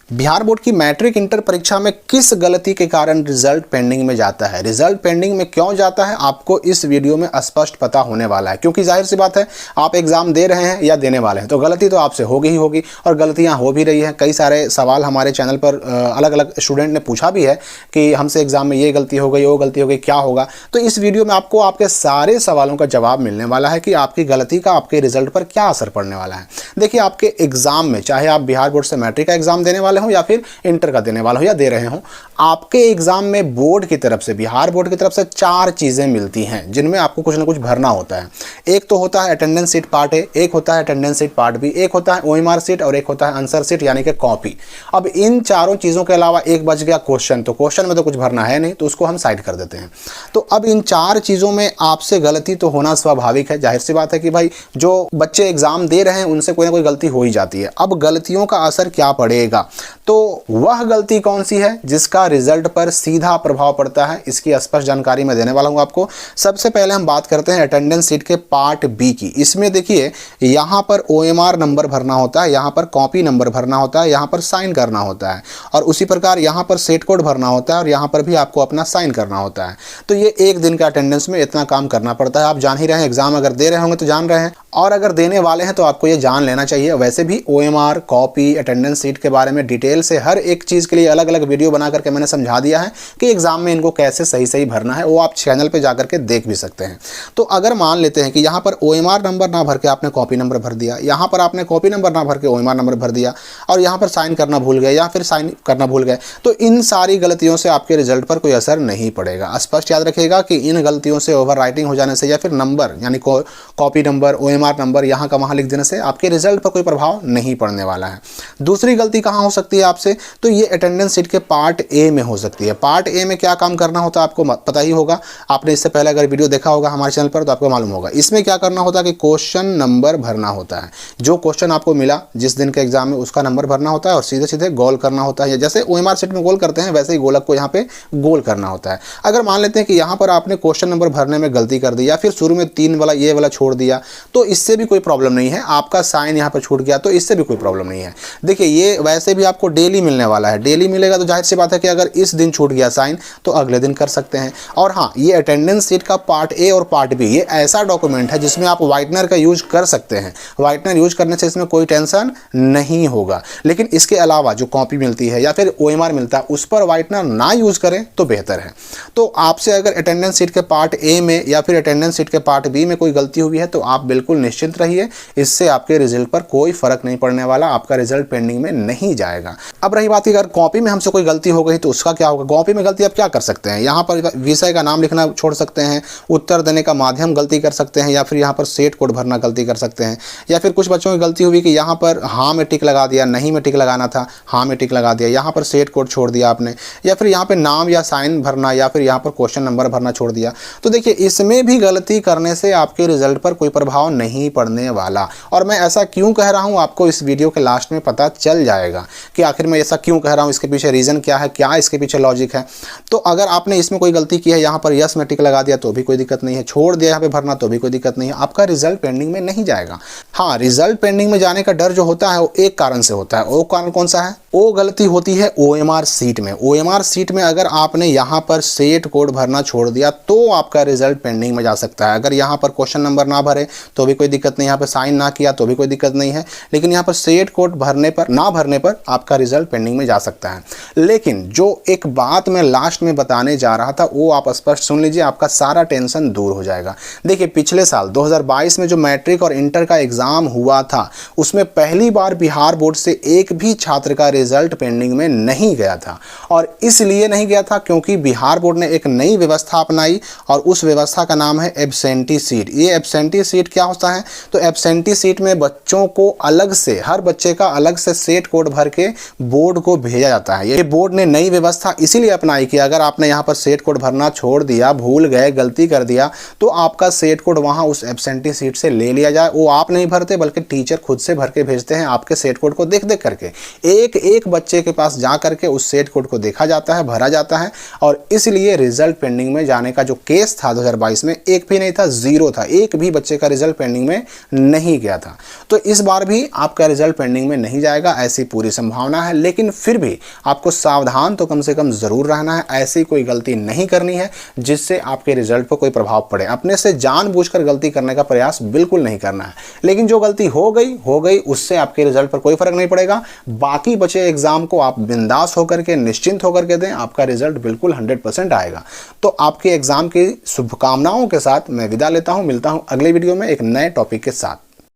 Bihar board की matric inter परीक्षा में किस गलती के कारण रिजल्ट पेंडिंग में जाता है, रिजल्ट पेंडिंग में क्यों जाता है, आपको इस वीडियो में स्पष्ट पता होने वाला है। क्योंकि जाहिर सी बात है, आप एग्जाम दे रहे हैं या देने वाले हैं तो गलती तो आपसे होगी ही होगी, और गलतियां हो भी रही है। कई सारे सवाल हमारे चैनल पर अलग अलग स्टूडेंट ने पूछा भी है कि हमसे एग्जाम में ये गलती हो गई, वो गलती हो गई, क्या होगा। तो इस वीडियो में आपको आपके सारे सवालों का जवाब मिलने वाला है कि आपकी गलती का आपके रिजल्ट पर क्या असर पड़ने वाला है। देखिए, आपके एग्जाम में, चाहे आप बिहार बोर्ड से मैट्रिक का एग्जाम देने वाले हो या फिर इंटर का देने वाला हो या दे रहे हो, आपके एग्जाम में बोर्ड की तरफ से, बिहार बोर्ड की तरफ से 4 चीजें मिलती हैं जिनमें आपको कुछ ना कुछ भरना होता है। एक तो होता है अटेंडेंस सीट पार्ट ए, एक होता है अटेंडेंस सीट पार्ट बी, एक होता है ओएमआर सीट और एक होता है आंसर सीट यानी कि कॉपी। अब इन चारों चीजों के अलावा एक बच गया क्वेश्चन, तो क्वेश्चन में तो कुछ भरना है नहीं, तो उसको हम साइड कर देते हैं। तो अब इन 4 चीजों में आपसे गलती तो होना स्वाभाविक है। जाहिर सी बात है कि भाई जो बच्चे एग्जाम दे रहे हैं उनसे कोई ना कोई गलती हो ही जाती है। अब गलतियों का असर क्या पड़ेगा, तो वह गलती कौन सी है जिसका रिजल्ट पर सीधा प्रभाव पड़ता है, इसकी स्पष्ट जानकारी मैं देने वाला हूं आपको। सबसे पहले हम बात करते हैं अटेंडेंस सीट के पार्ट बी की। इसमें देखिए, यहां पर ओएमआर नंबर भरना होता है, यहां पर कॉपी नंबर भरना होता है, यहां पर साइन करना होता है, और उसी प्रकार यहां पर सेट कोड भरना होता है और यहां पर भी आपको अपना साइन करना होता है। तो ये एक दिन का अटेंडेंस में इतना काम करना पड़ता है। आप जान ही रहे हैं, एग्जाम अगर दे रहे होंगे तो जान रहे हैं, और अगर देने वाले हैं तो आपको ये जान लेना चाहिए। वैसे भी ओएमआर, कॉपी, अटेंडेंस सीट के बारे में डिटेल से हर एक चीज़ के लिए अलग अलग वीडियो बना करके मैंने समझा दिया है कि एग्जाम में इनको कैसे सही भरना है, वो आप चैनल पे जाकर के देख भी सकते हैं। तो अगर मान लेते हैं कि यहाँ पर ओएमआर नंबर ना भर के आपने कॉपी नंबर भर दिया, यहाँ पर आपने कॉपी नंबर ना भर के ओएमआर नंबर भर दिया, और यहाँ पर साइन करना भूल गए या फिर साइन करना भूल गए, तो इन सारी गलतियों से आपके रिजल्ट पर कोई असर नहीं पड़ेगा। स्पष्ट याद रखिएगा कि इन गलतियों से ओवर राइटिंग हो जाने से या फिर नंबर यानी कॉपी नंबर, ओएमआर नंबर यहाँ का वहाँ लिख देने से आपके रिजल्ट पर कोई प्रभाव नहीं पड़ने वाला है। दूसरी गलती कहाँ हो सकती है आपसे, तो ये अटेंडेंस सीट के पार्ट ए में हो सकती है। पार्ट ए में क्या काम करना होता है आपको पता ही होगा, आपने इससे पहले अगर वीडियो देखा होगा हमारे चैनल पर तो आपको मालूम होगा। इसमें क्या करना होता है कि क्वेश्चन नंबर भरना होता है। जो क्वेश्चन आपको मिला जिस दिन के एग्जाम में, उसका नंबर भरना होता है और सीधे सीधे गोल करना होता है। जैसे ओएमआर सीट में गोल करते हैं वैसे ही गोलक को यहाँ पे गोल करना होता है। अगर मान लेते हैं कि यहाँ पर आपने क्वेश्चन नंबर भरने में गलती कर दी या फिर शुरू में 3 वाला ये वाला छोड़ दिया, तो इससे भी कोई प्रॉब्लम नहीं है। आपका साइन यहाँ पर छूट गया तो इससे भी कोई प्रॉब्लम नहीं है। देखिए, ये वैसे भी आपको डेली मिलने वाला है। डेली मिलेगा तो जाहिर सी बात है कि अगर इस दिन छूट गया साइन तो अगले दिन कर सकते हैं। और हाँ, ये अटेंडेंस सीट का पार्ट ए और पार्ट बी ये ऐसा डॉक्यूमेंट है जिसमें आप व्हाइटनर का यूज कर सकते हैं। व्हाइटनर यूज करने से इसमें कोई टेंशन नहीं होगा। लेकिन इसके अलावा जो कॉपी मिलती है या फिर ओएमआर मिलता है उस पर व्हाइटनर ना यूज करें तो बेहतर है। तो आपसे अगर अटेंडेंस सीट के पार्ट ए में या फिर अटेंडेंस सीट के पार्ट बी में कोई गलती हुई है तो आप बिल्कुल निश्चिंत रहिए, इससे आपके रिजल्ट पर कोई फर्क नहीं पड़ने वाला, आपका रिजल्ट पेंडिंग में नहीं जाएगा। अब रही बात कि अगर कॉपी में हमसे कोई गलती हो गई तो उसका क्या होगा। कॉपी में गलती आप क्या कर सकते हैं, यहाँ पर विषय का नाम लिखना छोड़ सकते हैं, उत्तर देने का माध्यम गलती कर सकते हैं, या फिर यहाँ पर सेट कोड भरना गलती कर सकते हैं, या फिर कुछ बच्चों की गलती हुई कि यहाँ पर हाँ में टिक लगा दिया, नहीं में टिक लगाना था, हाँ में टिक लगा दिया, यहाँ पर सेट कोड छोड़ दिया आपने, या फिर यहाँ पर नाम या साइन भरना या फिर यहाँ पर क्वेश्चन नंबर भरना छोड़ दिया। तो देखिए, इसमें भी गलती करने से आपके रिजल्ट पर कोई प्रभाव नहीं पड़ने वाला। और मैं ऐसा क्यों कह रहा हूँ आपको इस वीडियो के लास्ट में पता चल जाएगा कि आखिर मैं ऐसा क्यों कह रहा हूँ, इसके पीछे रीज़न क्या है, क्या इसके पीछे लॉजिक है। तो अगर आपने इसमें कोई गलती की है, यहाँ पर यस में टिक लगा दिया तो भी कोई दिक्कत नहीं है, छोड़ दिया यहाँ पे भरना तो भी कोई दिक्कत नहीं है, आपका रिजल्ट पेंडिंग में नहीं जाएगा। हाँ, रिजल्ट पेंडिंग में जाने का डर जो होता है वो एक कारण से होता है। वो कारण कौन सा है, वो गलती होती है ओएमआर सीट में। ओएमआर सीट में अगर आपने यहाँ पर सेट कोड भरना छोड़ दिया तो आपका रिजल्ट पेंडिंग में जा सकता है। अगर यहाँ पर क्वेश्चन नंबर ना भरे तो भी कोई दिक्कत नहीं, यहाँ पर साइन ना किया तो भी कोई दिक्कत नहीं है, लेकिन यहाँ पर सेट कोड भरने पर ना भरने पर आपका रिजल्ट पेंडिंग में जा सकता है। लेकिन जो एक बात मैं लास्ट में बताने जा रहा था वो आप स्पष्ट सुन लीजिए, आपका सारा टेंशन दूर हो जाएगा। देखिए, पिछले साल 2022 में जो मैट्रिक और इंटर का एग्जाम हुआ था उसमें पहली बार बिहार बोर्ड से एक भी छात्र का रिजल्ट पेंडिंग में नहीं गया था। और इसलिए नहीं गया था क्योंकि बिहार बोर्ड ने एक नई व्यवस्था अपनाई और उस व्यवस्था का नाम है एब्सेंटी सीट। ये एब्सेंटी सीट क्या होता है, तो एब्सेंटी सीट में बच्चों को अलग से, हर बच्चे का अलग से सेट कोड भर के बोर्ड को भेजा जाता है। ये बोर्ड ने नई व्यवस्था इसीलिए अपनाई कि अगर आपने यहाँ पर सेट कोड भरना छोड़ दिया, भूल गए, गलती कर दिया, तो आपका सेट कोड वहाँ उस एब्सेंटी सीट से ले लिया जाए। वो आप नहीं भरते बल्कि टीचर खुद से भर के भेजते हैं आपके सेट कोड को देख देख करके। एक एक बच्चे के पास जा करके उस सेट कोड को देखा जाता है, भरा जाता है, और इसलिए रिजल्ट पेंडिंग में जाने का जो केस था 2022 में एक भी नहीं था, जीरो था, एक भी बच्चे का रिजल्ट पेंडिंग में नहीं गया था। तो इस बार भी आपका रिजल्ट पेंडिंग में नहीं जाएगा, ऐसी पूरी संभावना है। लेकिन फिर भी आपको सावधान तो कम से कम जरूर रहना है, ऐसी कोई गलती नहीं करनी है जिससे आपके रिजल्ट पर कोई प्रभाव पड़े। अपने से जानबूझकर गलती करने का प्रयास बिल्कुल नहीं करना है। लेकिन जो गलती हो गई उससे आपके रिजल्ट पर कोई फर्क नहीं पड़ेगा। बाकी बचे एग्जाम को आप बिंदास होकर के, निश्चिंत होकर के दें, आपका रिजल्ट बिल्कुल 100% आएगा। तो आपके एग्जाम की शुभकामनाओं के साथ मैं विदा लेता हूं, मिलता हूं अगले वीडियो में एक नए टॉपिक के साथ।